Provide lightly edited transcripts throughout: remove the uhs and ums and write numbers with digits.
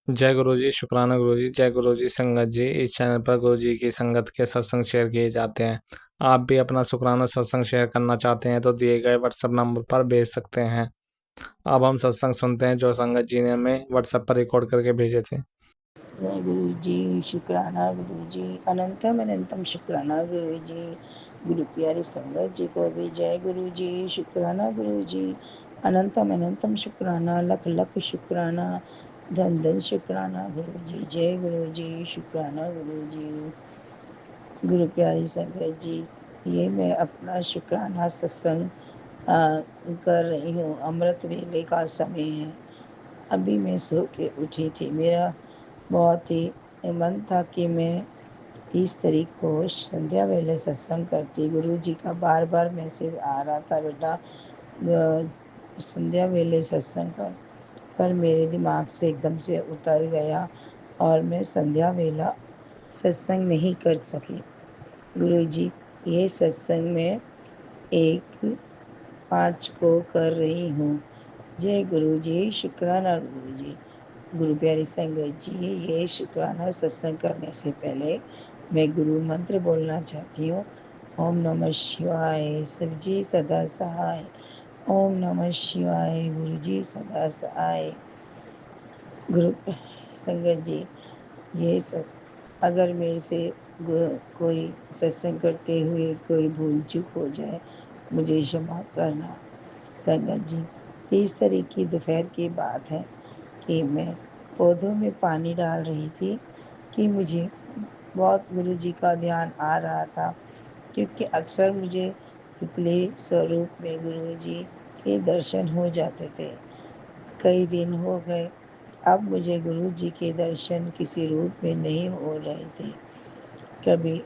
जय गुरु जी, शुक्राना गुरु जी। जय गुरु जी संगत जी। इस चैनल पर गुरु जी की संगत के सत्संग शेयर किए जाते हैं। आप भी अपना शुक्राना सत्संग शेयर करना चाहते हैं तो दिए गए व्हाट्सएप नंबर पर भेज सकते हैं। अब हम सत्संग सुनते हैं जो संगत जी ने हमें व्हाट्सएप पर रिकॉर्ड करके भेजे थे। जय गुरु जी, शुक्राना गुरु जी, अनंतम अनंतम शुक्राना गुरु जी। गुरु प्यारी संगत जी को भी जय गुरु जी, शुक्राना गुरु जी, अनंतम अनंतम शुक्राना, लख लख शुक्राना, धन धन शुक्राना गुरु जी। जय गुरु जी, शुक्राना गुरु जी। गुरु प्यारी संगत जी, ये मैं अपना शुक्राना सत्संग कर रही हूँ। अमृत वेले का समय है। अभी मैं सो के उठी थी। मेरा बहुत ही मन था कि मैं 30 तारीख को संध्या वेले सत्संग करती। गुरु जी का बार बार मैसेज आ रहा था, बेटा संध्या वेले सत्संग कर, पर मेरे दिमाग से एकदम से उतर गया और मैं संध्या वेला सत्संग नहीं कर सकी। गुरु जी, ये सत्संग में 1:05 को कर रही हूँ। जय गुरु जी, शुक्राना गुरु जी। गुरु प्यारी संगत जी, ये शुक्राना सत्संग करने से पहले मैं गुरु मंत्र बोलना चाहती हूँ। ओम नमः शिवाय, शिव जी सदा सहाय। ओम नमः शिवाय, गुरु जी सदा सहाय। गुरु संगत जी, ये अगर मेरे से कोई सत्संग करते हुए कोई भूल चूक हो जाए, मुझे क्षमा करना। संगत जी, 30 तारीख की दोपहर की बात है कि मैं पौधों में पानी डाल रही थी कि मुझे बहुत गुरु जी का ध्यान आ रहा था, क्योंकि अक्सर मुझे तितली स्वरूप में गुरु जी के दर्शन हो जाते थे। कई दिन हो गए, अब मुझे गुरु जी के दर्शन किसी रूप में नहीं हो रहे थे। कभी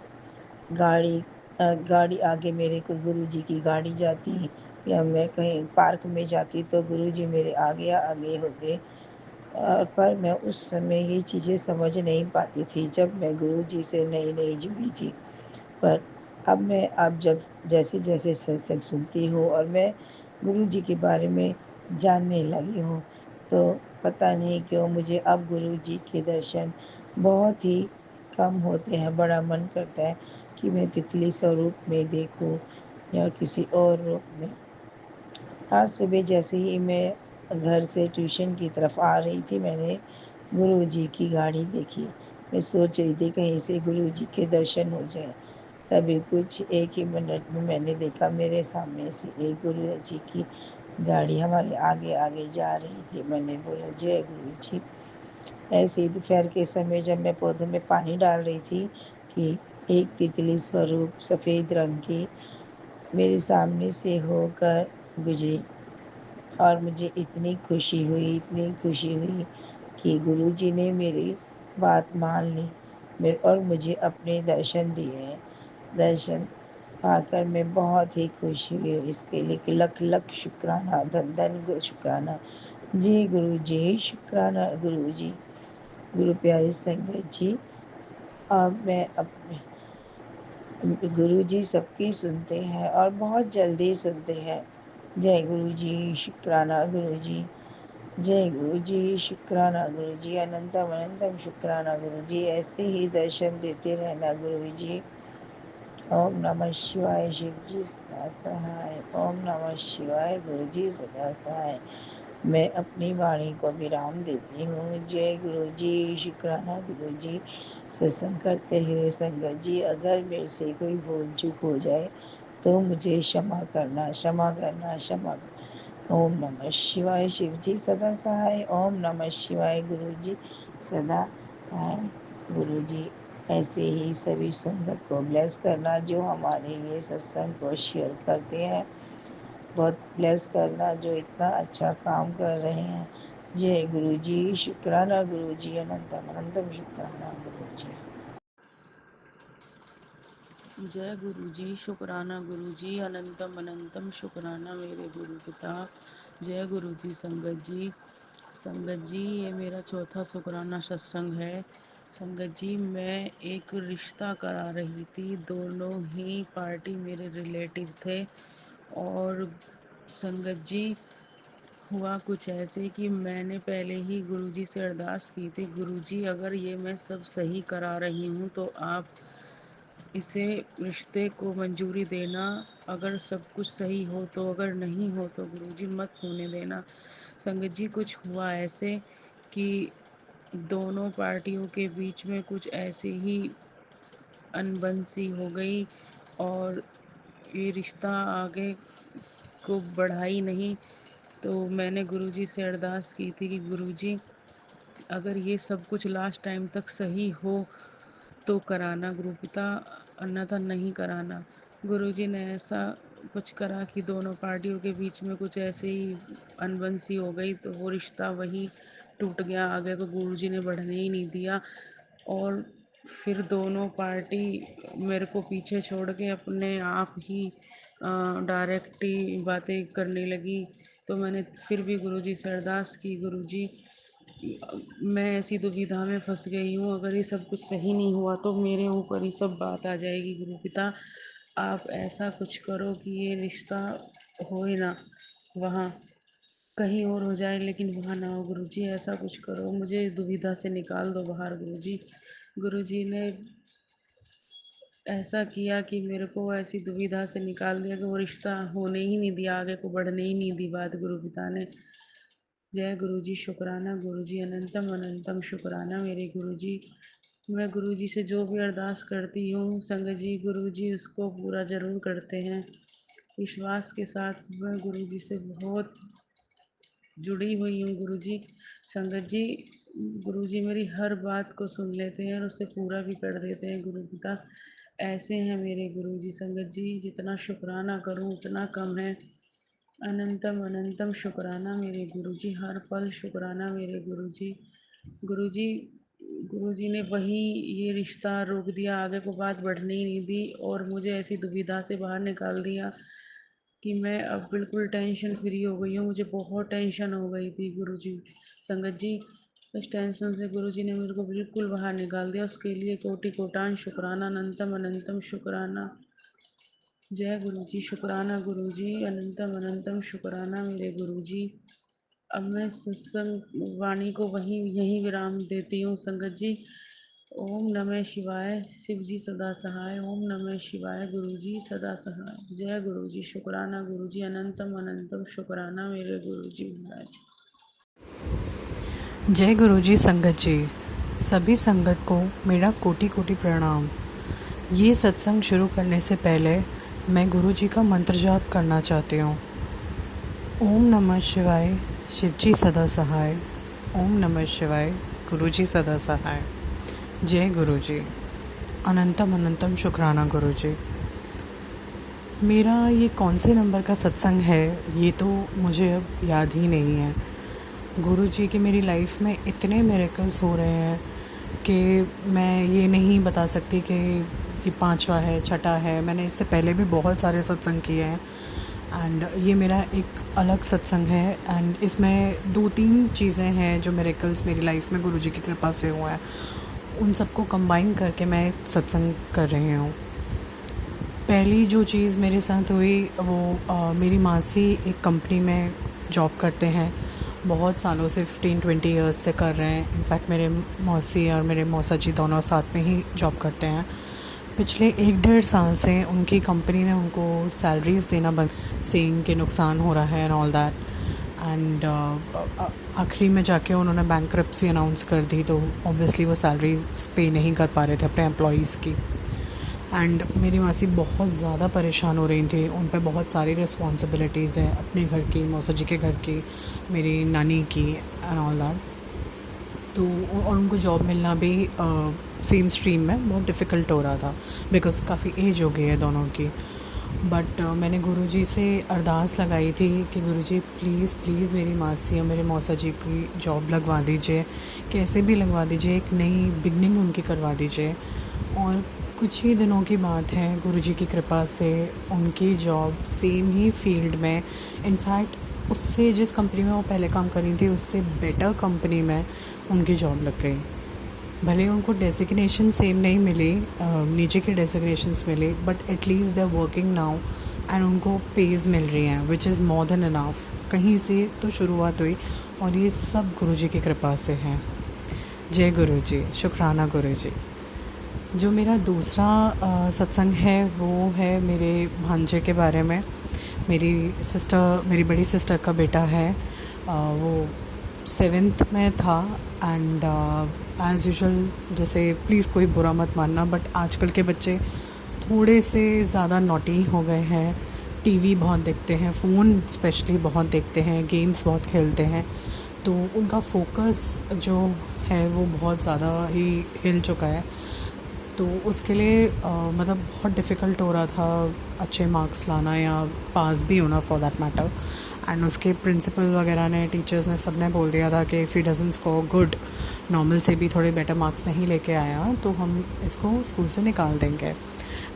गाड़ी आगे मेरे को गुरु जी की गाड़ी जाती, या मैं कहीं पार्क में जाती तो गुरु जी मेरे आगे आगे होते। पर मैं उस समय ये चीज़ें समझ नहीं पाती थी, जब मैं गुरु जी से नई नई जुड़ी थी। पर अब जब जैसे जैसे सत्संग सुनती हूँ और मैं गुरु जी के बारे में जानने लगी हूँ, तो पता नहीं क्यों मुझे अब गुरु जी के दर्शन बहुत ही कम होते हैं। बड़ा मन करता है कि मैं तितली स्वरूप में देखूँ या किसी और रूप में। आज सुबह जैसे ही मैं घर से ट्यूशन की तरफ आ रही थी, मैंने गुरु जी की गाड़ी देखी। मैं सोच रही थी कहीं से गुरु जी के दर्शन हो जाए। तभी कुछ 1 ही मिनट में मैंने देखा मेरे सामने से एक गुरु जी की गाड़ी हमारे आगे आगे जा रही थी। मैंने बोला, जय गुरु जी। ऐसे ही दोपहर के समय जब मैं पौधों में पानी डाल रही थी कि एक तितली स्वरूप सफ़ेद रंग की मेरे सामने से होकर गुजरी, और मुझे इतनी खुशी हुई कि गुरु जी ने मेरी बात मान ली और मुझे अपने दर्शन दिए। दर्शन पाकर मैं बहुत ही खुश हुई। इसके लिए लख लख शुक्राना, धन धन शुक्राना। जी गुरु जी, शुक्राना गुरु जी। गुरु प्यारी संगत जी, अब मैं अपने गुरु जी सबकी सुनते हैं और बहुत जल्दी सुनते हैं। जय गुरु जी, शुक्राना गुरु जी। जय गुरु जी, शुक्राना गुरु जी, अनंतम अनंतम शुक्राना गुरु जी। ऐसे ही दर्शन देते रहना गुरु जी। ओम नमः शिवाय, शिव जी सदा सहाय। ओम नमः शिवाय, गुरु जी सदा सहाय। मैं अपनी वाणी को विराम देती हूँ। जय गुरु जी, शुक्राना गुरु जी। सत्संग करते हुए संगत जी, अगर मेरे से कोई भूल चूक हो जाए तो मुझे क्षमा करना, क्षमा करना, क्षमा करना। ओम नमः शिवाय, शिव जी सदा सहाय। ओम नमः शिवाय, गुरु जी सदा सहाय। गुरु जी, ऐसे ही सभी संगत को ब्लेस करना जो हमारे ये सत्संग को शेयर करते हैं। बहुत ब्लेस करना जो इतना अच्छा काम कर रहे हैं। जय गुरु जी, शुक्राना गुरु जी, अनंतम अनंतम शुक्राना गुरु जी। जय गुरु जी, शुक्राना गुरु जी, अनंतम अनंतम शुक्राना मेरे गुरु पिता। जय गुरु जी संगत जी, ये मेरा चौथा शुक्राना सत्संग है। संगत जी, मैं एक रिश्ता करा रही थी। दोनों ही पार्टी मेरे रिलेटिव थे। और संगत जी, हुआ कुछ ऐसे कि मैंने पहले ही गुरुजी से अरदास की थी, गुरुजी अगर ये मैं सब सही करा रही हूँ तो आप इसे रिश्ते को मंजूरी देना, अगर सब कुछ सही हो तो, अगर नहीं हो तो गुरुजी मत होने देना। संगत जी कुछ हुआ ऐसे कि दोनों पार्टियों के बीच में कुछ ऐसे ही अनबन सी हो गई और ये रिश्ता आगे को बढ़ा ही नहीं। तो मैंने गुरुजी से अरदास की थी कि गुरुजी अगर ये सब कुछ लास्ट टाइम तक सही हो तो कराना गुरुपिता, अन्यथा नहीं कराना। गुरुजी ने ऐसा कुछ करा कि दोनों पार्टियों के बीच में कुछ ऐसे ही अनबन सी हो गई, तो वो रिश्ता वही टूट गया, आगे को गुरुजी ने बढ़ने ही नहीं दिया। और फिर दोनों पार्टी मेरे को पीछे छोड़ के अपने आप ही डायरेक्ट ही बातें करने लगी। तो मैंने फिर भी गुरुजी से अरदास की, गुरुजी मैं ऐसी दुविधा में फंस गई हूँ, अगर ये सब कुछ सही नहीं हुआ तो मेरे ऊपर ही सब बात आ जाएगी। गुरुपिता आप ऐसा कुछ करो कि ये रिश्ता हो ही ना, वहाँ कहीं और हो जाए लेकिन वहाँ ना हो। गुरुजी ऐसा कुछ करो, मुझे दुविधा से निकाल दो बाहर गुरुजी। गुरुजी ने ऐसा किया कि मेरे को ऐसी दुविधा से निकाल दिया कि वो रिश्ता होने ही नहीं दिया, आगे को बढ़ने ही नहीं दी बात गुरुपिता ने। जय गुरुजी, शुक्राना गुरुजी, अनंतम अनंतम शुक्राना मेरे गुरुजी। मैं गुरुजी से जो भी अरदास करती हूँ संगत जी, गुरुजी उसको पूरा ज़रूर करते हैं। विश्वास के साथ मैं गुरुजी से बहुत जुड़ी हुई हूँ गुरुजी। संगत जी गुरुजी मेरी हर बात को सुन लेते हैं और उसे पूरा भी कर देते हैं गुरुपिता। ऐसे हैं मेरे गुरुजी संगत जी, जितना शुक्राना करूँ उतना कम है। अनंतम अनंतम शुक्राना मेरे गुरुजी, हर पल शुक्राना मेरे गुरुजी। गुरुजी गुरुजी ने वहीं ये रिश्ता रोक दिया, आगे को बात बढ़ने ही नहीं दी और मुझे ऐसी दुविधा से बाहर निकाल दिया कि मैं अब बिल्कुल टेंशन फ्री हो गई हूँ। मुझे बहुत टेंशन हो गई थी गुरुजी संगत जी। इस टेंशन से गुरुजी ने मेरे को बिल्कुल बाहर निकाल दिया, उसके लिए कोटि कोटान शुक्राना, अनंतम अनंतम शुक्राना। जय गुरुजी, शुक्राना गुरुजी, अनंतम अनंतम शुक्राना मेरे गुरुजी। अब मैं सत्संग वाणी को यहीं विराम देती हूँ संगत जी। ओम नमः शिवाय, शिव जी सदा सहाय। ओम नमः शिवाय, गुरु जी सदा सहाय। जय गुरु जी, शुक्राना गुरु जी, अनंतम अनंतम शुक्राना मेरे गुरु जी महाराज। जय गुरुजी संगत जी, सभी संगत को मेरा कोटि कोटि प्रणाम। ये सत्संग शुरू करने से पहले मैं गुरुजी का मंत्र जाप करना चाहती हूँ। ओम नमः शिवाय, शिवजी सदा सहाय। ओम नमः शिवाय, गुरुजी सदा सहाय। जय गुरुजी, अनंतम अनंतम शुक्राना गुरुजी। मेरा ये कौन से नंबर का सत्संग है ये तो मुझे अब याद ही नहीं है। गुरुजी की मेरी लाइफ में इतने मिरेकल्स हो रहे हैं कि मैं ये नहीं बता सकती कि ये 5वां है, 6ठा है। मैंने इससे पहले भी बहुत सारे सत्संग किए हैं एंड ये मेरा एक अलग सत्संग है एंड इसमें 2-3 चीज़ें हैं जो मिरेकल्स मेरी लाइफ में गुरुजी की कृपा से हुआ है, उन सबको कंबाइन करके मैं सत्संग कर रही हूँ। पहली जो चीज़ मेरे साथ हुई वो मेरी मासी एक कंपनी में जॉब करते हैं, बहुत सालों से 15-20 इयर्स से कर रहे हैं। इनफैक्ट मेरे मौसी और मेरे मौसा जी दोनों साथ में ही जॉब करते हैं। पिछले 1-1.5 साल से उनकी कंपनी ने उनको सैलरीज़ देना बंद, सेइंग के नुकसान हो रहा है एंड ऑल दैट। एंड आखिरी में जाके उन्होंने बैंक्रप्सी अनाउंस कर दी, तो ऑब्वियसली वो सैलरीज पे नहीं कर पा रहे थे अपने एम्प्लॉयज़ की। एंड मेरी मासी बहुत ज़्यादा परेशान हो रही थी, उन पर बहुत सारी रिस्पॉन्सिबिलिटीज़ है, अपने घर की, मौसा जी के घर की, मेरी नानी की एंड ऑल दैट। तो और उनको जॉब मिलना भी सेम स्ट्रीम में बहुत डिफ़िकल्ट हो रहा था बिकॉज़ काफ़ी एज हो गई है दोनों की। बट मैंने गुरुजी से अरदास लगाई थी कि गुरुजी प्लीज़ प्लीज़ मेरी मासी और मेरे मौसा जी की जॉब लगवा दीजिए, कैसे भी लगवा दीजिए, एक नई बिगनिंग उनकी करवा दीजिए। और कुछ ही दिनों की बात है, गुरुजी की कृपा से उनकी जॉब सेम ही फील्ड में, इनफैक्ट उससे जिस कंपनी में वो पहले काम कर रही थी उससे बेटर कंपनी में उनकी जॉब लग गई। भले उनको डेजिग्नेशन सेम नहीं मिली, नीचे की डेजिग्नेशंस मिली, but at least they are working now and उनको पेज मिल रही हैं which is more than enough. कहीं से तो शुरुआत हुई और ये सब गुरुजी की कृपा से है। जय गुरुजी, शुक्राना गुरुजी। जो मेरा दूसरा सत्संग है वो है मेरे भांजे के बारे में। मेरी बड़ी सिस्टर का बेटा है, वो 7th में था एंड एज़ यूजुअल, जैसे प्लीज़ कोई बुरा मत मानना, बट आजकल के बच्चे थोड़े से ज़्यादा नॉटी हो गए हैं। टीवी बहुत देखते हैं, फ़ोन स्पेशली बहुत देखते हैं, गेम्स बहुत खेलते हैं, तो उनका फोकस जो है वो बहुत ज़्यादा ही हिल चुका है। तो उसके लिए मतलब बहुत डिफ़िकल्ट हो रहा था अच्छे मार्क्स लाना या पास भी होना फॉर दैट मैटर। एंड उसके प्रिंसिपल वगैरह ने, टीचर्स ने, सब ने बोल दिया था कि if he doesn't score good, normal से भी थोड़े बेटर मार्क्स नहीं लेके आया तो हम इसको स्कूल से निकाल देंगे।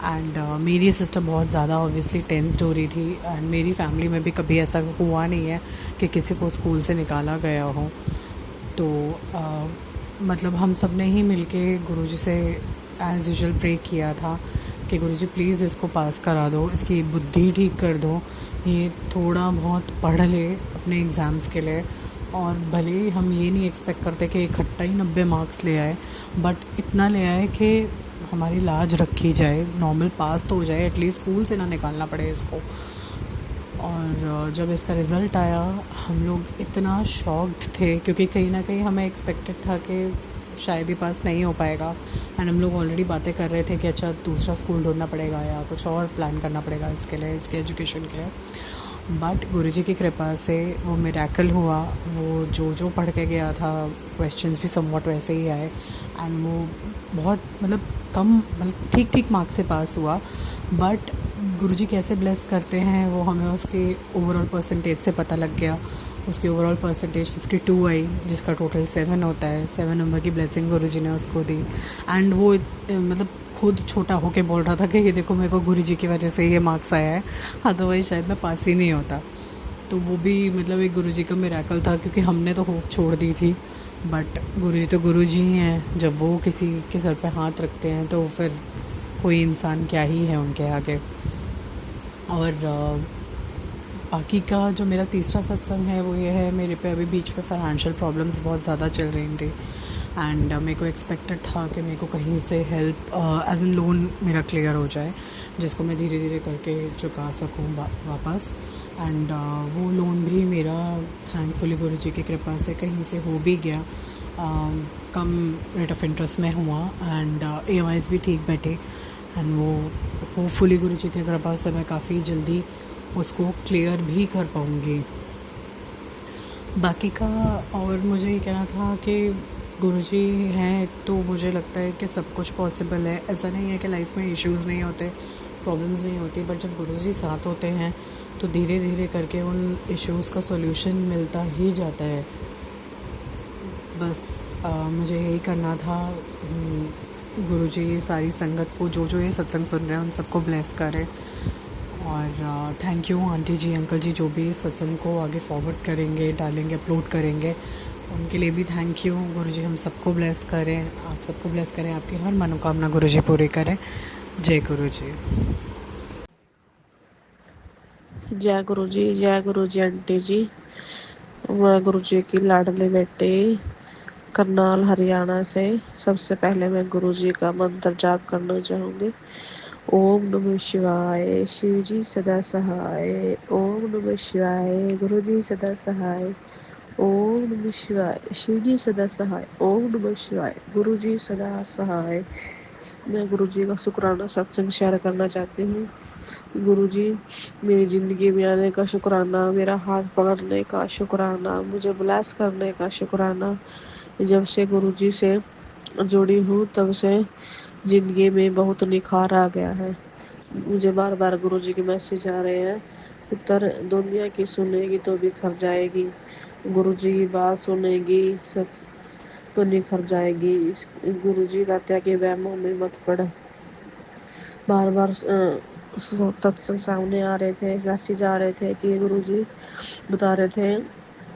एंड मेरी सिस्टर बहुत ज़्यादा ऑब्वियसली टेंस्ड हो रही थी एंड मेरी फैमिली में भी कभी ऐसा हुआ नहीं है कि किसी को स्कूल से निकाला गया हो। तो मतलब हम सब ने ही मिलके गुरुजी से एज़ यूजुअल प्रे किया था कि गुरुजी प्लीज़ इसको पास करा दो, इसकी बुद्धि ठीक कर दो, ये थोड़ा बहुत पढ़ ले अपने एग्ज़ाम्स के लिए। और भले ही हम ये नहीं एक्सपेक्ट करते कि इकट्ठा ही 90 मार्क्स ले आए, बट इतना ले आए कि हमारी लाज रखी जाए, नॉर्मल पास तो हो जाए, एटलीस्ट स्कूल से ना निकालना पड़े इसको। और जब इसका रिज़ल्ट आया हम लोग इतना शॉक्ड थे, क्योंकि कहीं ना कहीं हमें एक्सपेक्टेड था कि शायद ही पास नहीं हो पाएगा। एंड हम लोग ऑलरेडी बातें कर रहे थे कि अच्छा दूसरा स्कूल ढूंढना पड़ेगा या कुछ और प्लान करना पड़ेगा इसके लिए, इसके एजुकेशन के लिए। बट गुरुजी की कृपा से वो मिरेकल हुआ। वो जो पढ़ के गया था, क्वेश्चंस भी समवट वैसे ही आए एंड वो बहुत मतलब कम, मतलब ठीक ठीक मार्क्स से पास हुआ। बट गुरुजी कैसे ब्लेस करते हैं वो हमें उसके ओवरऑल परसेंटेज से पता लग गया। उसकी ओवरऑल परसेंटेज 52 आई, जिसका टोटल 7 होता है। 7 नंबर की ब्लेसिंग गुरुजी ने उसको दी। एंड वो मतलब खुद छोटा होके बोल रहा था कि ये देखो मेरे को गुरुजी की वजह से ये मार्क्स आया है, अदरवाइज शायद मैं पास ही नहीं होता। तो वो भी मतलब एक गुरुजी का मिरेकल था, क्योंकि हमने तो होप छोड़ दी थी। बट गुरुजी तो गुरुजी ही हैं, जब वो किसी के सर पे हाथ रखते हैं तो फिर कोई इंसान क्या ही है उनके आगे। और बाकी का जो मेरा तीसरा सत्संग है वो ये है, मेरे पे अभी बीच में फाइनेंशियल प्रॉब्लम्स बहुत ज़्यादा चल रही थी एंड मेरे को एक्सपेक्टेड था कि मेरे को कहीं से हेल्प एज एन लोन मेरा क्लियर हो जाए, जिसको मैं धीरे धीरे करके चुका सकूँ वापस। एंड वो लोन भी मेरा थैंकफुली गुरुजी की कृपा से कहीं से हो भी गया। कम रेट ऑफ इंटरेस्ट में हुआ एंड EMIs भी ठीक बैठे एंड वो होपफुली गुरुजी की कृपा से मैं काफ़ी जल्दी उसको क्लियर भी कर पाऊँगी। बाकी का और मुझे ये कहना था कि गुरुजी हैं तो मुझे लगता है कि सब कुछ पॉसिबल है। ऐसा नहीं है कि लाइफ में इश्यूज़ नहीं होते, प्रॉब्लम्स नहीं होती, बट जब गुरुजी साथ होते हैं तो धीरे धीरे करके उन इश्यूज़ का सॉल्यूशन मिलता ही जाता है। बस मुझे यही करना था। गुरुजी सारी संगत को, जो ये सत्संग सुन रहे हैं, उन सबको ब्लेस करें। और thank you aunty ji, uncle ji, जो भी इस सत्संग को आगे फॉरवर्ड करेंगे, डालेंगे, अपलोड करेंगे, उनके लिए भी थैंक यू। गुरुजी हम सबको ब्लेस करें, आप सबको ब्लेस करें, आपकी हर मनोकामना गुरुजी पूरी करें। जय गुरुजी। जय गुरु जी आंटी जी। मैं गुरु जी की लाडली बेटी करनाल हरियाणा से। सबसे पहले मैं गुरु जी का मंत्र जाप करना चाहूँगी। ओम नमः शिवाय, शिव जी सदा सहाय। ओम नमः शिवाय, गुरु जी सदा सहाय। ओम नमः शिवाय, शिव जी सदा सहाय। ओम नमः शिवाय, गुरु जी सदा सहाय। मैं गुरु जी का शुक्राना सत्संग शेयर करना चाहती हूँ। गुरु जी मेरी ज़िंदगी में आने का शुक्राना, मेरा हाथ पकड़ने का शुक्राना, मुझे ब्लेस करने का शुक्राना। जब से गुरु जी से जुड़ी हूँ तब से ज़िंदगी में बहुत निखार आ गया है। मुझे बार बार गुरु जी के मैसेज आ रहे हैं, पुत्र दुनिया की सुनेगी तो बिखर जाएगी, गुरु जी की बात सुनेगी सच तो निखर जाएगी। गुरु जी कहते हैं कि वहमों में मत पड़। बार बार सत्संग सामने आ रहे थे, मैसेज आ रहे थे कि गुरु जी बता रहे थे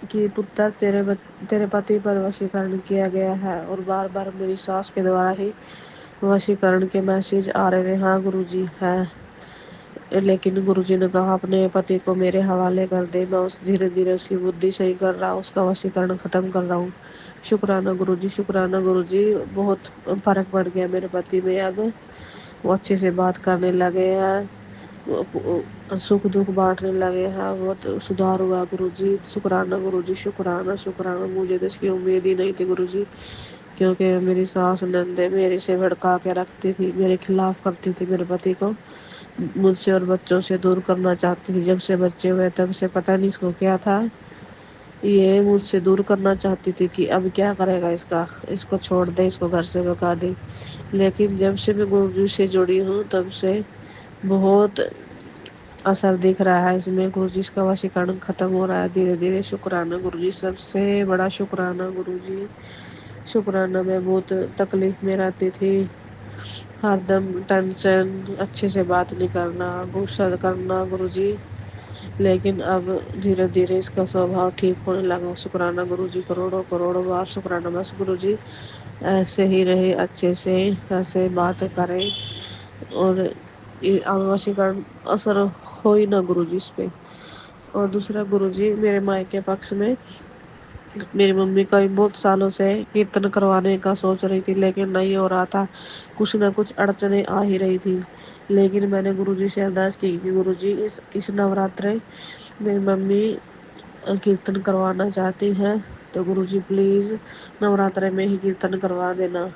कि पुत्र तेरे पति पर वशीकरण किया गया है। और बार बार मेरी सास के द्वारा ही वशीकरण के मैसेज आ रहे थे। हाँ गुरु जी है। लेकिन गुरुजी ने कहा अपने पति को मेरे हवाले कर दे, मैं उस धीरे धीरे उसकी बुद्धि सही कर रहा हूँ, उसका वशीकरण ख़त्म कर रहा हूँ। शुक्राना गुरुजी, शुक्राना गुरुजी। बहुत फ़र्क पड़ गया मेरे पति में अब। वो अच्छे से बात करने लगे हैं, सुख दुख बांटने लगे हैं, बहुत सुधार हुआ गुरुजी। शुक्राना गुरुजी, शुक्राना शुक्राना। मुझे तो इसकी उम्मीद ही नहीं थी गुरुजी, क्योंकि मेरी सास नंदे मेरे से भड़का के रखती थी, मेरे खिलाफ करती थी, मेरे पति को मुझसे और बच्चों से दूर करना चाहती थी। जब से बच्चे हुए तब से पता नहीं इसको क्या था, ये मुझसे दूर करना चाहती थी कि अब क्या करेगा इसका, इसको छोड़ दे, इसको घर से भगा दे। लेकिन जब से मैं गुरुजी से जुड़ी हूँ तब से बहुत असर दिख रहा है इसमें। गुरुजी इसका वशीकरण खत्म हो रहा है धीरे धीरे। शुक्राना गुरुजी, सबसे बड़ा शुक्राना गुरुजी, शुक्राना। मैं बहुत तकलीफ में रहती थी, हरदम टेंशन, अच्छे से बात नहीं करना, गुस्सा करना गुरुजी। लेकिन अब धीरे धीरे इसका स्वभाव ठीक होने लगा। शुक्राना गुरुजी, करोड़ों करोड़ों बार शुक्राना। बस गुरुजी ऐसे ही रहे, अच्छे से ऐसे बात करें और ये वशीकरण असर हो ही ना गुरुजी इस पे। और दूसरा गुरुजी, मेरे मायके पक्ष में मेरी मम्मी का भी बहुत सालों से कीर्तन करवाने का सोच रही थी, लेकिन नहीं हो रहा था, कुछ ना कुछ अड़चने आ ही रही थी। लेकिन मैंने गुरुजी से अरदास की कि गुरुजी इस नवरात्रे मेरी मम्मी कीर्तन करवाना चाहती हैं, तो गुरुजी प्लीज़ नवरात्रे में ही कीर्तन करवा देना।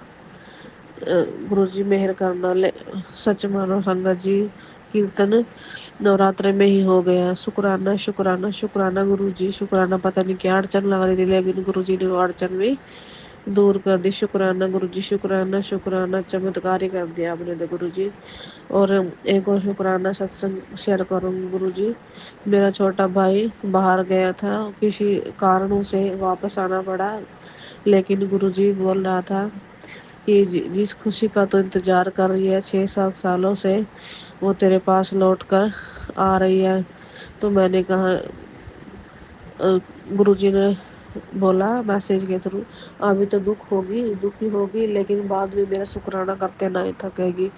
गुरुजी मेहर करना। सच मानो संगत जी, कीर्तन नवरात्रे में ही हो गया। शुक्राना शुक्राना शुक्राना गुरुजी, शुक्राना। पता नहीं क्या अड़चन लग रही थी, लेकिन गुरुजी ने वो अड़चन भी दूर कर दी। शुक्राना गुरुजी, शुक्राना शुक्राना। चमत्कार ही कर दिया आपने तो गुरुजी। और एक और शुक्राना सत्संग शेयर करूँगी गुरुजी। मेरा छोटा भाई बाहर गया था, किसी कारणों से वापस आना पड़ा, लेकिन गुरुजी बोल रहा था कि जिस खुशी का तो इंतज़ार कर रही है 6-7 सालों से, वो तेरे पास लौट कर आ रही है। तो मैंने कहा, गुरुजी ने बोला मैसेज के थ्रू, अभी तो दुखी होगी, लेकिन बाद में मेरा शुक्राना करते नहीं थकेगी।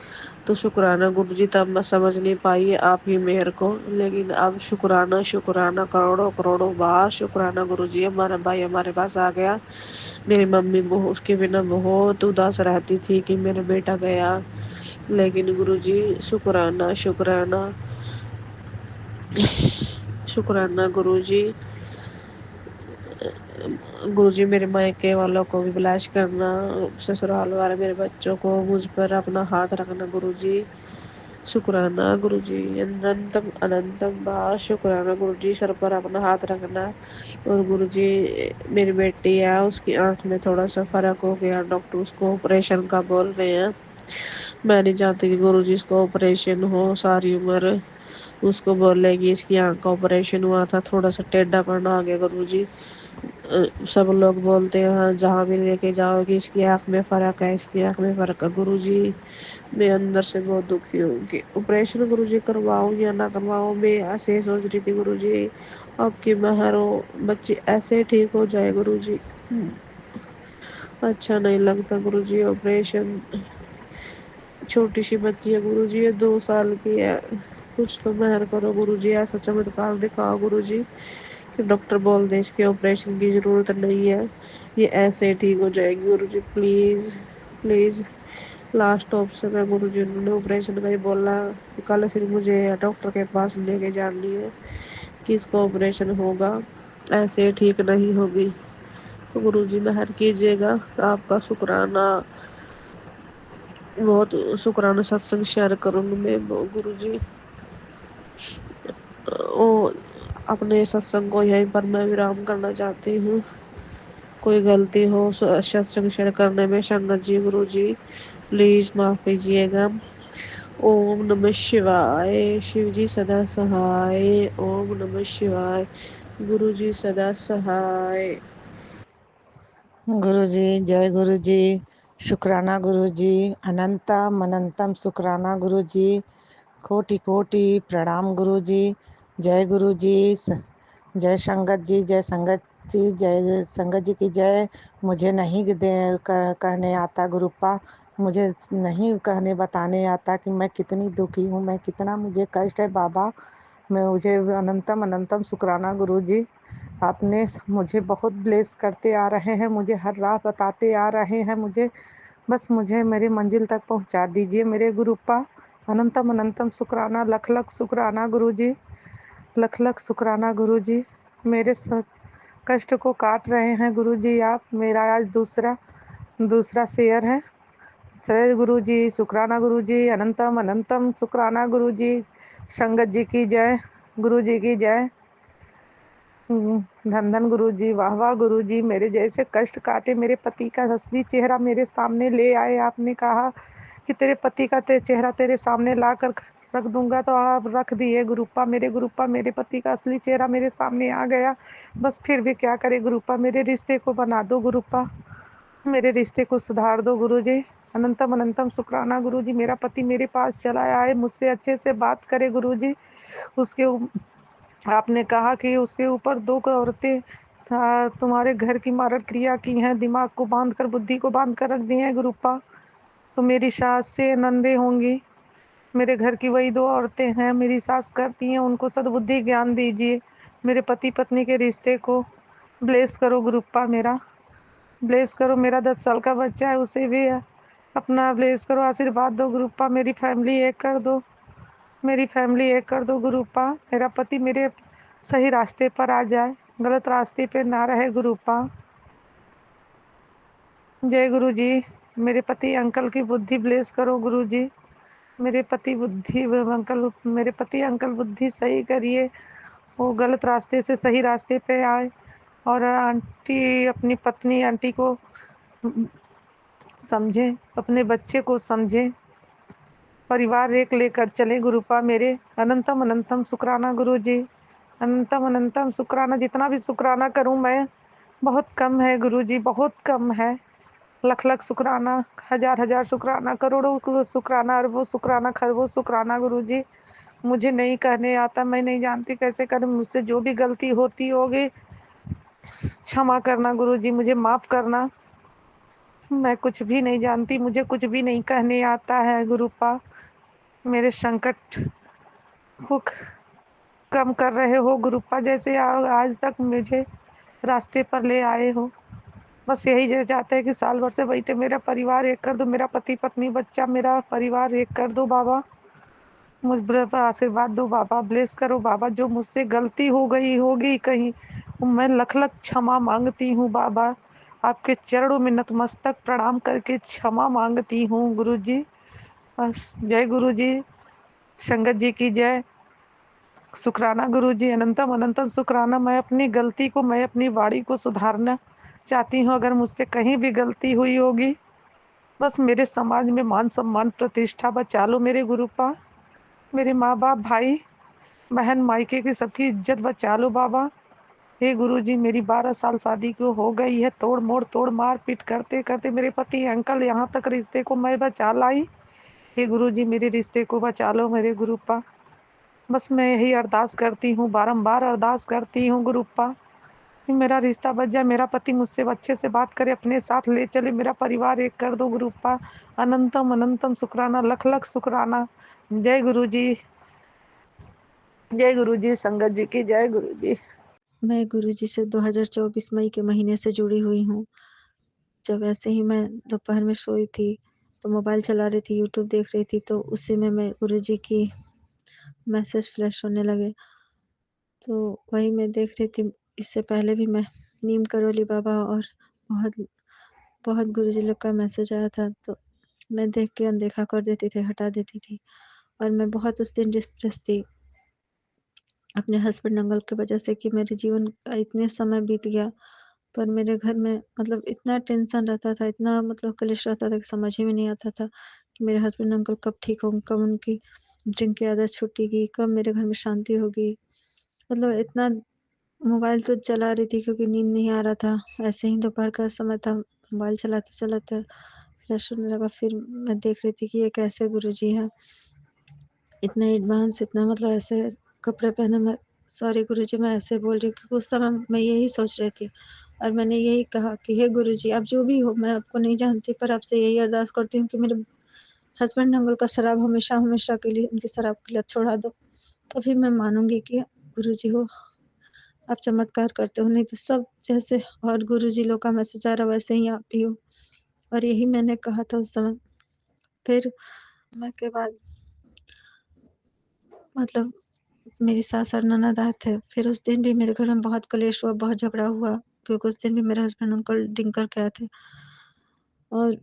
तो शुक्राना गुरुजी, तब मैं समझ नहीं पाई आप ही मेहर को, लेकिन अब शुक्राना शुक्राना, करोड़ों करोड़ों बार शुक्राना गुरुजी। हमारा भाई हमारे पास आ गया। मेरी मम्मी बहुत उसके बिना बहुत उदास रहती थी कि मेरा बेटा गया, लेकिन गुरुजी शुक्राना शुक्राना शुक्राना गुरुजी। गुरुजी मेरे मायके वालों को भी ब्लेस करना, ससुराल वाले मेरे बच्चों को मुझ पर अपना हाथ रखना गुरुजी। शुक्राना गुरुजी, अनंतम अनंतम बार शुक्राना गुरुजी। सर पर अपना हाथ रखना। और गुरुजी मेरी बेटी है, उसकी आंख में थोड़ा सा फर्क हो गया, डॉक्टर उसको ऑपरेशन का बोल रहे हैं। मैं नहीं चाहती कि गुरुजी इसको ऑपरेशन हो, सारी उम्र उसको बोलेगी इसकी आंख का ऑपरेशन हुआ था, थोड़ा सा टेढ़ापन आ गया गुरुजी। सब लोग बोलते हैं जहाँ भी लेके जाओगी इसकी आँख में फ़र्क है, इसकी आँख में फ़र्क है। गुरुजी मैं अंदर से बहुत दुखी हूँ कि ऑपरेशन गुरुजी करवाऊँ या ना करवाऊँ। मैं ऐसे सोच रही थी गुरुजी, आपकी मेहर हो, बच्चे ऐसे ठीक हो जाए गुरुजी। अच्छा नहीं लगता गुरुजी ऑपरेशन। छोटी सी बच्ची है गुरुजी, ये 2 साल की है। कुछ तो मेहर करो गुरुजी, ऐसा चमत्कार दिखाओ गुरुजी कि डॉक्टर बोल दे इसके ऑपरेशन की ज़रूरत नहीं है, ये ऐसे ही ठीक हो जाएगी गुरुजी। प्लीज़ प्लीज़, लास्ट ऑप्शन है गुरुजी। उन्होंने ऑपरेशन का ही बोला, कल फिर मुझे डॉक्टर के पास लेके जानी है कि इसका ऑपरेशन होगा, ऐसे ठीक नहीं होगी। तो गुरुजी मेहर कीजिएगा। आपका शुक्राना, बहुत शुक्राना सत्संग शेयर करूँगी मैं गुरुजी। ओ अपने सत्संग को यहीं पर मैं विराम करना चाहती हूँ। कोई गलती हो सत्संग शेयर करने में संगत जी गुरुजी प्लीज़ माफ़ कीजिएगा। ओम नमः शिवाय। शिव जी सदा सहाय। ओम नमः शिवाय। गुरु जी सदा सहाय। गुरु जी, जय गुरु जी। शुक्राना गुरु जी, अनंतम अनंतम शुक्राना गुरु जी। कोटि कोटि प्रणाम गुरु जी। जय गुरु जी। जय संगत जी, जय संगत जी, जय संगत जी की जय। मुझे नहीं कहने आता गुरुपा, मुझे नहीं कहने बताने आता कि मैं कितनी दुखी हूँ, मैं कितना मुझे कष्ट है बाबा। मैं मुझे अनंतम अनंतम शुक्राना गुरुजी। आपने मुझे बहुत ब्लेस करते आ रहे हैं, मुझे हर राह बताते आ रहे हैं। बस मुझे मेरी मंजिल तक पहुंचा दीजिए मेरे गुरुपा। अनंतम अनंतम शुक्राना, लख लख शुक्राना गुरुजी, लख लख शुक्राना गुरुजी। मेरे कष्ट को काट रहे हैं गुरुजी आप। मेरा आज दूसरा दूसरा शेयर है। जय गुरुजी, शुक्राना गुरुजी, अनंतम अनंतम शुक्राना गुरुजी। संगत जी की जय, गुरुजी की जय। धन धन गुरुजी, वाह वाह गुरुजी। मेरे जैसे कष्ट काटे मेरे पति का असली चेहरा मेरे सामने ले आए। आपने कहा कि तेरे पति का चेहरा तेरे सामने ला कर रख दूंगा, तो आप रख दिए गुरुपा। मेरे गुरुपा, मेरे पति का असली चेहरा मेरे सामने आ गया। बस फिर भी क्या करे गुरुपा, मेरे रिश्ते को बना दो गुरुपा, मेरे रिश्ते को सुधार दो गुरुजी। अनंतम अनंतम शुक्राना गुरुजी। मेरा पति मेरे पास चला आए, मुझसे अच्छे से बात करे गुरुजी। उसके आपने कहा कि उसके ऊपर 2 औरतें तुम्हारे घर की मारक क्रिया की हैं, दिमाग को बांध कर, बुद्धि को बांध कर रख दी हैं गुरुपा। तो मेरी सास से नंदे होंगी, मेरे घर की वही 2 औरतें हैं, मेरी सास करती हैं, उनको सद्बुद्धि ज्ञान दीजिए। मेरे पति पत्नी के रिश्ते को ब्लेस करो गुरुपा, मेरा ब्लेस करो। मेरा 10 साल का बच्चा है, उसे भी अपना ब्लेस करो, आशीर्वाद दो गुरुपा। मेरी फैमिली एक कर दो, मेरी फैमिली एक कर दो गुरुपा। मेरा पति मेरे सही रास्ते पर आ जाए, गलत रास्ते पे ना रहे गुरुपा। जय गुरु जी। मेरे पति अंकल की बुद्धि ब्लेस करो गुरु जी। मेरे पति अंकल बुद्धि सही करिए, वो गलत रास्ते से सही रास्ते पे आए। और आंटी अपनी पत्नी आंटी को समझे, अपने बच्चे को समझे, परिवार एक लेकर चले गुरुपा मेरे। अनंतम अनंतम शुक्राना गुरु जी, अनंतम अनंतम शुक्राना। जितना भी शुक्राना करूं मैं बहुत कम है गुरु जी, बहुत कम है। लख लख शुक्राना, हजार हजार शुक्राना, करोड़ों शुक्राना, अरबों शुक्राना, खरबों शुक्राना गुरु जी। मुझे नहीं कहने आता, मैं नहीं जानती कैसे करूं। मुझसे जो भी गलती होती होगी क्षमा करना गुरु जी, मुझे माफ करना। मैं कुछ भी नहीं जानती, मुझे कुछ भी नहीं कहने आता है गुरुपा। मेरे संकट को कम कर रहे हो गुरुपा, जैसे आज तक मुझे रास्ते पर ले आए हो। बस यही चाहते हैं कि साल भर से बैठे मेरा परिवार एक कर दो, मेरा पति पत्नी बच्चा मेरा परिवार एक कर दो बाबा। मुझ पर आशीर्वाद दो बाबा, ब्लेस करो बाबा। जो मुझसे गलती हो गई होगी कहीं, मैं लख लख क्षमा मांगती हूँ बाबा। आपके चरणों में नतमस्तक प्रणाम करके क्षमा मांगती हूँ गुरु जी। बस जय गुरु जी, संगत जी की जय। शुक्राना गुरु जी, अनंतम अनंतम शुक्राना। मैं अपनी गलती को, मैं अपनी वाणी को सुधारना चाहती हूँ। अगर मुझसे कहीं भी गलती हुई होगी, बस मेरे समाज में मान सम्मान प्रतिष्ठा बचा लो मेरे गुरुपा। मेरे माँ बाप भाई बहन मायके की सबकी इज्जत बचा लो बाबा। हे गुरु जी, मेरी 12 साल शादी को हो गई है, तोड़ मार पीट करते करते मेरे पति अंकल यहाँ तक रिश्ते को मैं बचा लाई। हे गुरु जी, मेरे रिश्ते को बचा लो मेरे गुरुपा। बस मैं यही अरदास करती हूँ, बारंबार अरदास करती हूँ गुरुपा कि मेरा रिश्ता बच जाए, मेरा पति मुझसे अच्छे से बात करे, अपने साथ ले चले, मेरा परिवार एक कर दो गुरुपा। अनंतम अनंतम शुक्राना, लख लख शुक्राना। जय गुरु जी, जय गुरु जी। संगत जी की जय गुरु जी। मैं गुरुजी से 2024 मई के महीने से जुड़ी हुई हूँ। जब ऐसे ही मैं दोपहर में सोई थी, तो मोबाइल चला रही थी, यूट्यूब देख रही थी, तो उसी में मैं गुरुजी की मैसेज फ्लैश होने लगे। तो वही मैं देख रही थी। इससे पहले भी मैं नीम करोली बाबा और बहुत बहुत गुरुजी लोग का मैसेज आया था, तो मैं देख के अनदेखा कर देती थी, हटा देती थी। और मैं बहुत उस दिन डिप्रेस थी अपने हस्बैंड अंकल की वजह से कि मेरे जीवन का इतने समय बीत गया, पर मेरे घर में मतलब इतना टेंशन रहता था, इतना मतलब क्लेश रहता था कि समझ ही में नहीं आता था कि मेरे हस्बैंड अंकल कब ठीक होंगे, कब उनकी ड्रिंक की आदत छूटेगी, कब मेरे घर में शांति होगी। मतलब इतना मोबाइल तो चला रही थी क्योंकि नींद नहीं आ रहा था। ऐसे ही दोपहर का समय था, मोबाइल चलाते-चलाते फ्लैश होने लगा। फिर मैं देख रही थी कि ये कैसे गुरुजी हैं, इतना एडवांस, इतना मतलब ऐसे कपड़े पहने। मैं सॉरी गुरुजी, मैं ऐसे बोल रही हूँ क्योंकि उस समय मैं यही सोच रही थी। और मैंने यही कहा कि हे गुरुजी, आप जो भी हो, मैं आपको नहीं जानती, पर आपसे यही अरदास करती हूँ कि मेरे हस्बैंड अंकल का शराब हमेशा के लिए उनकी शराब की लत छुड़ा दो। तभी मैं मानूँगी कि गुरुजी हो, आप चमत्कार करते हो, नहीं तो सब जैसे और गुरुजी लोग का मैसेज आ रहा वैसे ही आप भी हो। और यही मैंने कहा था उस समय। फिर समय के बाद मतलब मेरी सास और ननद आए थे। फिर उस दिन भी मेरे घर में बहुत कलेश हुआ, बहुत झगड़ा हुआ, क्योंकि उस दिन भी मेरे हस्बैंड अंकल ड्रिंक करके आए थे। और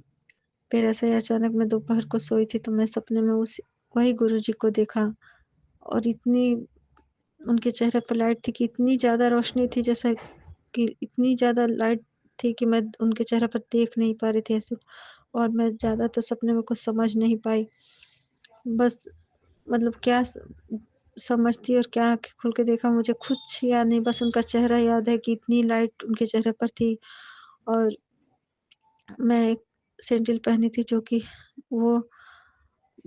फिर ऐसे ही अचानक मैं दोपहर को सोई थी तो मैं सपने में वही गुरुजी को देखा और इतनी उनके चेहरे पर लाइट थी कि इतनी ज़्यादा रोशनी थी, जैसा कि इतनी ज़्यादा लाइट थी कि मैं उनके चेहरे पर देख नहीं पा रही थी ऐसे। और मैं ज़्यादा तो सपने में कुछ समझ नहीं पाई। बस मतलब क्या समझती और क्या आँखें खोल के देखा मुझे कुछ याद नहीं, बस उनका चेहरा याद है कि इतनी लाइट उनके चेहरे पर थी। और मैं एक सैंडल पहनी थी जो कि वो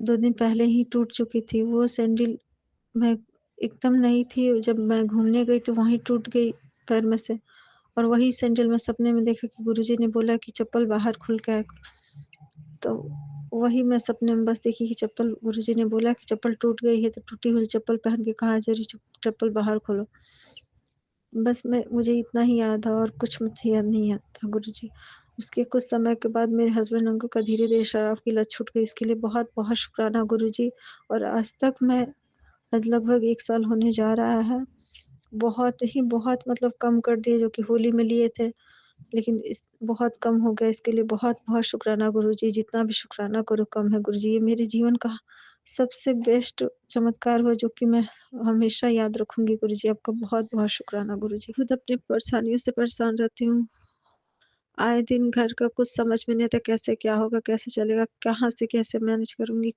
2 दिन पहले ही टूट चुकी थी। वो सैंडल मैं एकदम नई थी, जब मैं घूमने गई तो वहीं टूट गई पैर में से। और वही सैंडल मैं सपने में देखा कि गुरुजी ने बोला कि चप्पल बाहर खोल के आया करो। तो वही मैं सपने में बस देखी कि चप्पल गुरुजी ने बोला कि चप्पल टूट गई है तो टूटी हुई चप्पल पहन के कहाँ जा रही, चप्पल बाहर खोलो। बस मुझे इतना ही याद है और कुछ मुझे याद नहीं आता गुरुजी। उसके कुछ समय के बाद मेरे हस्बैंड अंकल का धीरे-धीरे शराब की लत छूट गई, इसके लिए बहुत-बहुत शुक्राना गुरुजी। और आज तक मैं आज लगभग 1 साल होने जा रहा है। बहुत मतलब कम कर दिए जो कि होली में लिए थे, लेकिन इस बहुत कम हो गया, इसके लिए बहुत-बहुत शुक्राना गुरुजी, जितना भी शुक्राना करो कम है गुरुजी। ये मेरे जीवन का सबसे बेस्ट चमत्कार हुआ जो कि मैं हमेशा याद रखूँगी गुरुजी। आपका बहुत-बहुत शुक्राना गुरुजी। खुद अपनी परेशानियों से परेशान रहती हूँ। आए दिन घर का कुछ समझ में नहीं आता, कैसे क्या होगा, कैसे चलेगा, कहाँ से कैसे मैनेज करूँगी,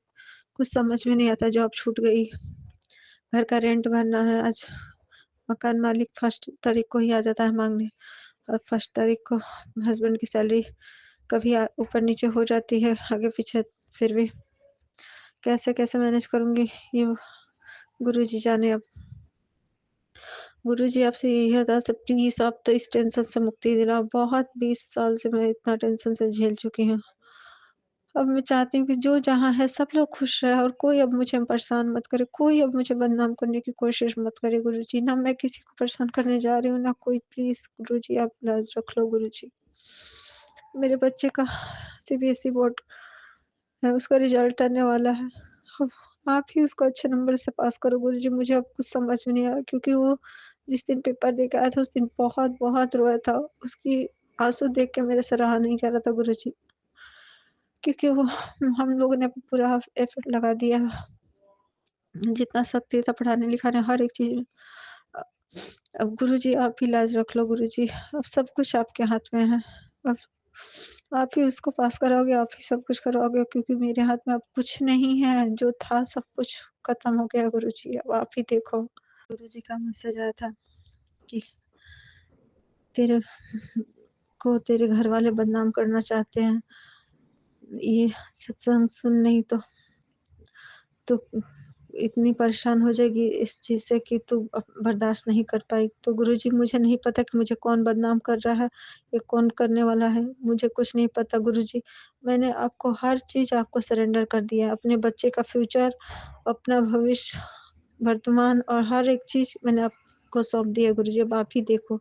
कुछ समझ में नहीं आता। जॉब छूट गई, घर का रेंट भरना है। आज मकान मालिक 1 तारीख को ही आ जाता है माँगने, और 1 तारीख को हस्बैंड की सैलरी कभी ऊपर-नीचे हो जाती है, आगे-पीछे। फिर भी कैसे-कैसे मैनेज करूँगी, ये गुरुजी जाने अब। गुरुजी आपसे यही अरदास है, प्लीज़ आप तो इस टेंशन से मुक्ति दिलाओ। बहुत 20 साल से मैं इतना टेंशन से झेल चुकी हूँ। अब मैं चाहती हूँ कि जो जहाँ है सब लोग खुश रहे और कोई अब मुझे परेशान मत करे, कोई अब मुझे बदनाम करने की कोशिश मत करे गुरुजी। ना मैं किसी को परेशान करने जा रही हूँ, ना कोई। प्लीज़ गुरुजी आप लाज़ रख लो गुरुजी। मेरे बच्चे का सीबीएसई बोर्ड है, उसका रिज़ल्ट आने वाला है। अब आप ही उसको अच्छे नंबर से पास करो गुरुजी। मुझे अब कुछ समझ में नहीं आ रहा, क्योंकि वो जिस दिन पेपर दे के आया था उस दिन बहुत रोया था। उसकी आँसू देख के मेरे से रहा नहीं जा रहा था गुरुजी। क्योंकि वो हम लोगों ने पूरा एफर्ट लगा दिया, जितना शक्ति था पढ़ाने-लिखाने हर एक चीज़ में। अ, अब गुरुजी आप ही लाज़ रख लो गुरुजी, अब सब कुछ आपके हाथ में है। अब आप ही उसको पास कराओगे, आप ही सब कुछ कराओगे, क्योंकि मेरे हाथ में अब कुछ नहीं है, जो था सब कुछ खत्म हो गया गुरुजी, अब आप ही देखो। गुरुजी का मैसेज आया था कि तेरे को तेरे घरवाले बदनाम करना चाहते हैं। ये सत्संग सुन, नहीं तो इतनी परेशान हो जाएगी इस चीज़ से कि तू अब बर्दाश्त नहीं कर पाएगी। तो गुरुजी मुझे नहीं पता कि मुझे कौन बदनाम कर रहा है, या कौन करने वाला है, मुझे कुछ नहीं पता गुरुजी। मैंने आपको हर चीज़ आपको सरेंडर कर दिया है, अपने बच्चे का फ्यूचर, अपना भविष्य, वर्तमान और हर एक चीज़ मैंने आपको सौंप दिया है गुरुजी, अब आप ही देखो।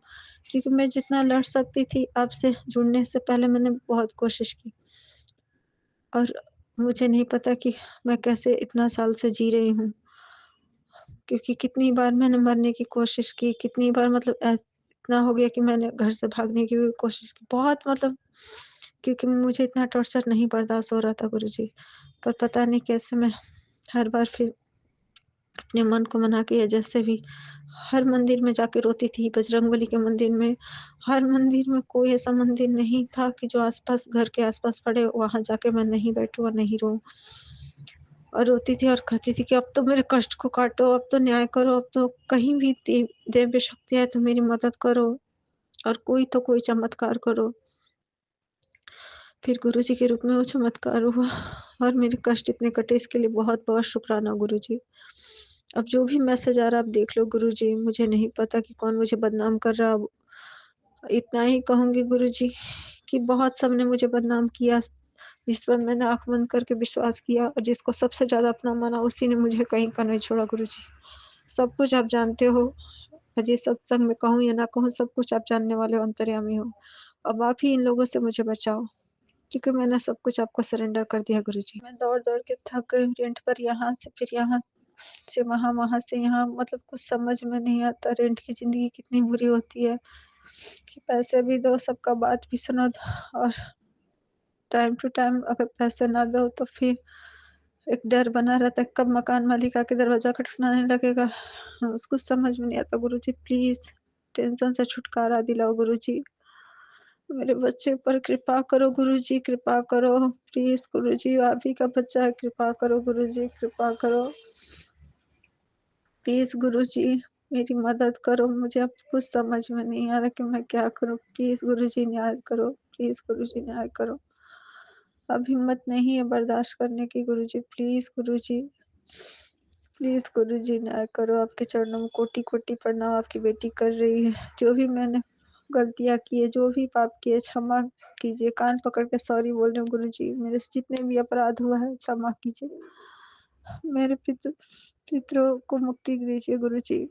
क्योंकि मैं जितना लड़ सकती थी आपसे जुड़ने से पहले मैंने बहुत कोशिश की, और मुझे नहीं पता कि मैं कैसे इतना साल से जी रही हूँ। क्योंकि कितनी बार मैंने मरने की कोशिश की, कितनी बार मतलब इतना हो गया कि मैंने घर से भागने की भी कोशिश की। बहुत मतलब, क्योंकि मुझे इतना टॉर्चर नहीं बर्दाश्त हो रहा था गुरुजी। पर पता नहीं कैसे मैं हर बार फिर अपने मन को मना के, या जैसे भी हर मंदिर में जाके रोती थी, बजरंगबली के मंदिर में, हर मंदिर में कोई ऐसा मंदिर नहीं था कि जो आस-पास घर के आस-पास पड़े, वहाँ जाके मैं नहीं बैठूँ और नहीं रोऊँ। और रोती थी और कहती थी कि अब तो मेरे कष्ट को काटो, अब तो न्याय करो, अब तो कहीं भी दिव्य शक्ति है तो मेरी मदद करो, और कोई चमत्कार करो। फिर गुरुजी के रूप में वो चमत्कार हुआ और मेरे कष्ट इतने कटे, इसके लिए बहुत-बहुत शुक्राना गुरुजी। अब जो भी मैसेज आ रहा है आप देख लो गुरुजी, मुझे नहीं पता कि कौन मुझे बदनाम कर रहा। इतना ही कहूँगी गुरुजी कि बहुत सबने मुझे बदनाम किया, जिस पर मैंने आँख बंद करके विश्वास किया और जिसको सबसे ज़्यादा अपना माना उसी ने मुझे कहीं का नहीं छोड़ा गुरुजी। सब कुछ आप जानते हो, अजय सत्संग में कहूँ या ना कहूँ सब कुछ आप जानने वाले हो, अंतर्यामी हो। अब आप ही इन लोगों से मुझे बचाओ, क्योंकि मैंने सब कुछ आपको सरेंडर कर दिया गुरुजी। मैं दौड़-दौड़ के थक गई हूँ रेंट पर, यहाँ से फिर यहाँ से वहाँ, वहाँ से यहाँ, मतलब कुछ समझ में नहीं आता रेंट की ज़िंदगी कितनी बुरी होती है कि पैसे भी दो, सबका बात भी सुनो और टाइम टू टाइम अगर पैसे ना दो तो फिर एक डर बना रहता है कब मकान मालिक आके दरवाज़ा खटखटाने लगेगा। उसको समझ में नहीं आता गुरुजी, प्लीज़ टेंशन से छुटकारा दिलाओ गुरुजी। मेरे बच्चे पर कृपा करो गुरुजी, कृपा करो। प्लीज़ गुरुजी, आप ही का बच्चा है, कृपा करो गुरुजी, कृपा करो। प्लीज़ गुरुजी, मेरी मदद करो। मुझे अब कुछ समझ में नहीं आ रहा कि मैं क्या करूँ? प्लीज़ गुरुजी न्याय करो, प्लीज़ गुरुजी न्याय करो। अब हिम्मत नहीं है बर्दाश्त करने की गुरुजी, प्लीज़ गुरुजी। प्लीज़ गुरुजी न्याय करो, आपके चरणों में कोटि-कोटि प्रणाम, आपकी बेटी कर रही है। जो भी मैंने गलतियाँ की है, जो भी पाप किए क्षमा कीजिए। कान पकड़ के सॉरी बोल रही हूँ गुरुजी, मेरे से जितने भी अपराध हुआ है क्षमा कीजिए। मेरे पितरों को मुक्ति दीजिए गुरुजी।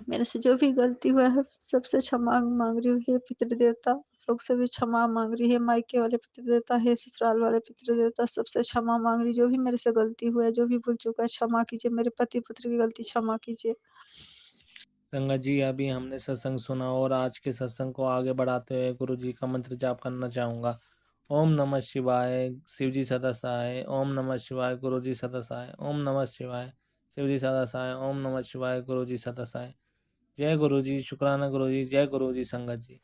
मेरे से जो भी गलती हुआ है सबसे क्षमा माँग रही हूँ, हे पितृदेवता। लोग से भी क्षमा माँग रही है, मायके वाले पितृदेवता, हे ससुराल वाले पितृदेवता, सबसे क्षमा माँग रही, जो भी मेरे से गलती हुआ है, जो भी भूल चूका है क्षमा कीजिए। मेरे पति-पुत्र की गलती क्षमा कीजिए। संगत जी, अभी हमने सत्संग सुना और आज के सत्संग को आगे बढ़ाते हुए गुरु जी का मंत्र जाप करना चाहूँगा। ओम नमः शिवाय, शिव जी सदा सहाय। ओम नमः शिवाय, गुरु जी सदा सहाय। ओम नमः शिवाय, शिव जी सदा सहाय। ओम नमः शिवाय, गुरु जी सदा सहाय। जय गुरु जी, शुक्राना गुरु जी, जय गुरु जी संगत जी।